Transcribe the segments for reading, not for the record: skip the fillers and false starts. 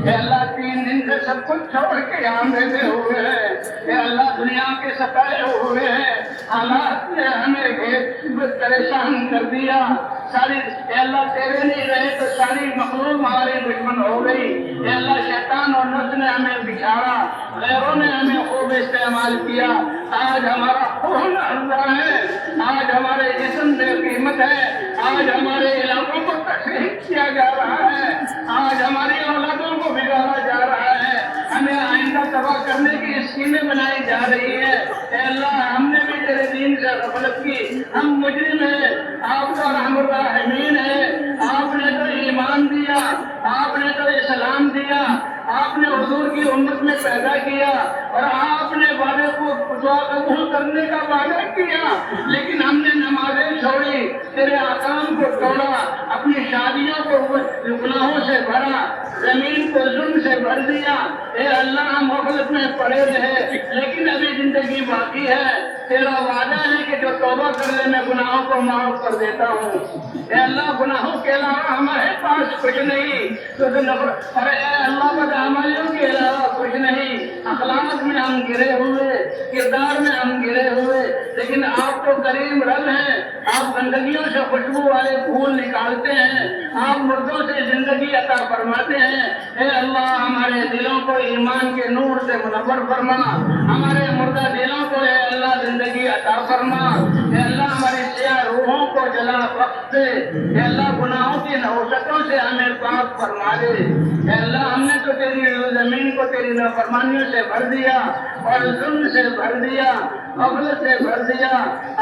اے اللہ 3 دن سے سب کچھ چھوڑ کے یہاں بیٹھے ہوئے ہیں، اے اللہ دنیا کے ستائے ہوئے ہیں، حالات نے ہمیں پریشان کر دیا، ساری اے اللہ تیرے نہیں رہے تو ساری مخلوق ہمارے دشمن ہو گئی، اے اللہ شیطان اور نفس نے ہمیں بچھاڑا، غیروں نے ہمیں خوب استعمال کیا، آج ہمارا خون عرضہ ہے، آج ہمارے جسم بے قیمت ہے، آج ہمارے علاقوں کو تشریح کیا جا رہا ہے، آج ہماری اولادوں کو بگاڑا جا رہا ہے، ہمیں آئندہ تباہ کرنے کی اسکیمیں بنائی جا رہی ہے، اے اللہ ہم نے بھی تیرے دین سے غفلت کی، ہم مجرم ہیں، آپ کا رحم الرحمین ہے، آپ نے تو ایمان دیا، آپ نے تو اسلام دیا، آپ نے حضور کی امت میں پیدا کیا اور آپ نے وعدے کو دعا قبول کرنے کا وعدہ کیا، لیکن ہم نے نمازیں چھوڑی، تیرے احکام کو توڑا، اپنی شادیوں کو گناہوں سے بھرا، زمین کو ظلم سے بھر دیا، اے اللہ ہم غفلت میں پڑے رہے، لیکن ابھی زندگی باقی ہے، تیرا وعدہ ہے کہ جو توبہ کر لے میں گناہوں کو معاف کر دیتا ہوں، اے اللہ گناہوں کے علاوہ ہمارے پاس کچھ نہیں، اور اے اللہ بدعمالیوں کے علاوہ کچھ نہیں، اخلاق میں ہم گرے ہوئے، کردار میں ہم گرے ہوئے، لیکن آپ تو کریم رب ہیں، آپ گندگیوں سے خوشبو والے پھول نکالتے ہیں، آپ مردوں سے زندگی عطا فرماتے ہیں، اے اللہ ہمارے دلوں کو ایمان کے نور سے منور فرما، ہمارے مردہ دلوں کو اے اللہ زندگی عطا فرما، اے اللہ ہماری سیاہ روحوں کو جلا بخش دے، اے اللہ گناہوں کی نحوستوں سے ہمیں پاک فرما دے، اے اللہ ہم نے تو تیری زمین کو تیری نافرمانیوں سے بھر دیا اور ظلم سے بھر دیا، غفلت سے بھر دیا،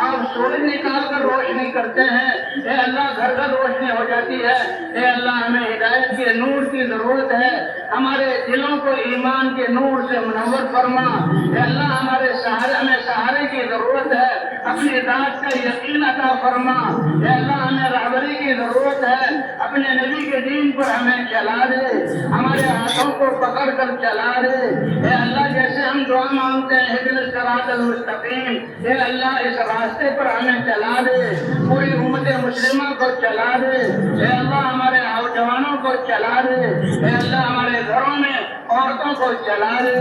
آپ سورج نکال کر روشنی کرتے ہیں، اے اللہ گھر گھر روشنی ہو جاتی ہے، اے اللہ ہمیں ہدایت کے نور کی ضرورت ہے، ہمارے دلوں کو ایمان کے نور سے منور فرما، اے اللہ ہمارے سہارے ہمیں سہارے کی ضرورت ہے، اپنی ذات کا یقین عطا فرما، اے اللہ ہمیں رہبری کی ضرورت ہے، اپنے نبی کے دین پر ہمیں چلا دے، ہمارے ہاتھوں کو پکڑ کر چلا دے، اے اللہ جیسے ہم دعا مانگتے ہیں اہدنا الصراط المستقیم، اے اللہ اس راستے پر ہمیں چلا دے، پوری امت مسلمہ کو چلا دے، اے اللہ ہمارے نوجوانوں کو چلا دے، اے اللہ ہمارے گھروں میں عورتوں کو چلا دے،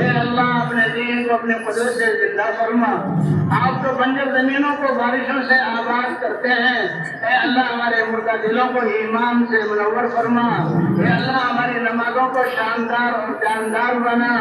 اے اللہ اپنے دین کو اپنے قدرت سے زندہ فرما، آپ تو بنجر زمینوں کو بارشوں سے آباد کرتے ہیں، اے اللہ ہمارے مردہ دلوں کو ایمان سے منور فرما، اے اللہ ہماری نمازوں کو شاندار اور جاندار بنا،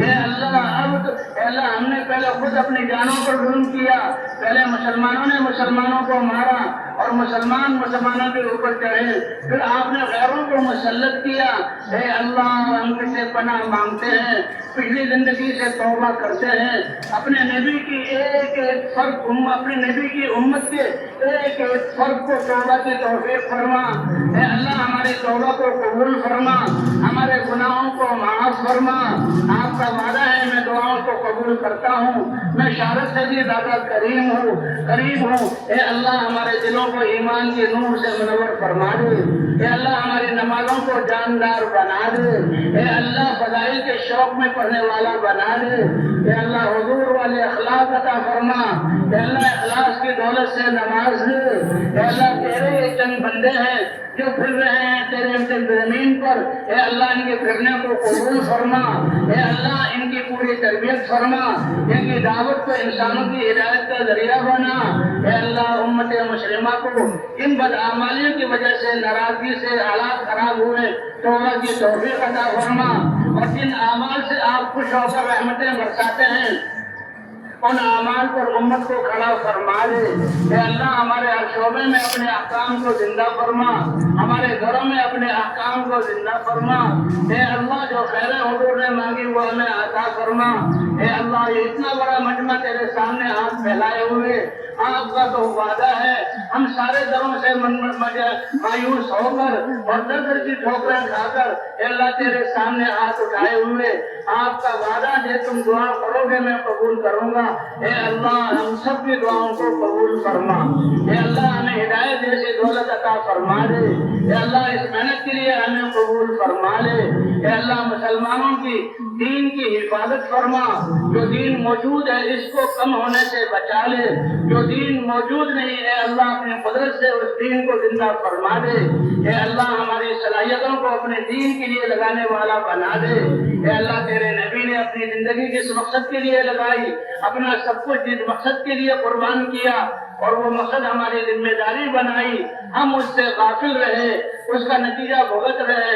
اے اللہ اے اللہ ہم نے پہلے خود اپنی جانوں پر ظلم کیا، پہلے مسلمانوں نے مسلمانوں کو مارا اور مسلمان مسلمانوں کے اوپر چڑھے، پھر آپ نے غیروں کو مسلط کیا، اے اللہ ہم سے پناہ مانگتے ہیں، پچھلی زندگی سے توبہ کرتے ہیں، اپنے نبی کی ایک ایک فرد اپنے نبی کی امت کے ایک ایک فرد کو توبہ کی توفیق فرما، اے اللہ ہماری توبہ کو قبول فرما، ہمارے گناہوں کو معاف فرما، آپ کا وعدہ ہے میں دعاؤں کو قبول کرتا ہوں، میں شہادت سے بھی زیادہ قریب ہوں، اے اللہ ہمارے دلوں کو ایمان کے نور سے منور فرما دے، اے اللہ ہماری نمازوں کو جاندار بنا دے، اے اللہ فضائل کے شوق میں پڑھنے والا بنا دے، اے اللہ حضور والے اخلاق عطا فرما، اے اللہ اخلاص کی دولت سے نواز دے، اے اللہ تیرے یہ چند بندے ہیں جو پھر رہے ہیں تیرے زمین پر، اے اللہ ان کے پھرنے کو قبول فرما، اے اللہ ان کی پوری تربیت فرما، ان کی دعوت کو انسانوں کی ہدایت کا ذریعہ بنا، اے اللہ امت مسلمہ کو ان بدعمالیوں کی وجہ سے ناراضگی سے حالات خراب ہوئے توبہ کی توفیق عطا فرما، اور جن اعمال سے آپ خوش ہو کر رحمتیں برساتے ہیں ان اعمال پر امت کو کھڑا فرما دے، اے اللہ ہمارے ہر شعبے میں اپنے احکام کو زندہ فرما، ہمارے گھروں میں اپنے احکام کو زندہ فرما، اے اللہ جو خیر حضور نے مانگی وہ ہمیں عطا فرما، اے اللہ یہ اتنا بڑا مجمع تیرے سامنے ہاتھ پھیلائے ہوئے، آپ کا تو وعدہ ہے ہم سارے دروں سے مایوس ہو کر اور در در کی ٹھوکریں کھا کر اے اللہ تیرے سامنے ہاتھ اٹھائے ہوئے، آپ کا وعدہ ہے تم دعا کرو گے میں قبول کروں گا، اے اللہ ہم سب کی دعاؤں کو قبول فرما، اے اللہ ہمیں ہدایت جیسی دولت عطا فرما دے، اے اللہ اس محنت کے لیے ہمیں قبول فرما لے، اے اللہ مسلمانوں کی دین کی حفاظت فرما، جو دین موجود ہے اس کو کم ہونے سے بچا لے، جو دین موجود نہیں ہے اللہ اپنی قدرت سے اس دین کو زندہ فرما دے، اے اللہ ہماری صلاحیتوں کو اپنے دین کے لیے لگانے والا بنا دے، اے اللہ تیرے نبی نے اپنی زندگی کس مقصد کے لیے لگائی، اپنا سب کچھ جس مقصد کے لیے قربان کیا اور وہ مقصد ہماری ذمہ داری بنائی، ہم اس سے غافل رہے، اس کا نتیجہ بھگت رہے۔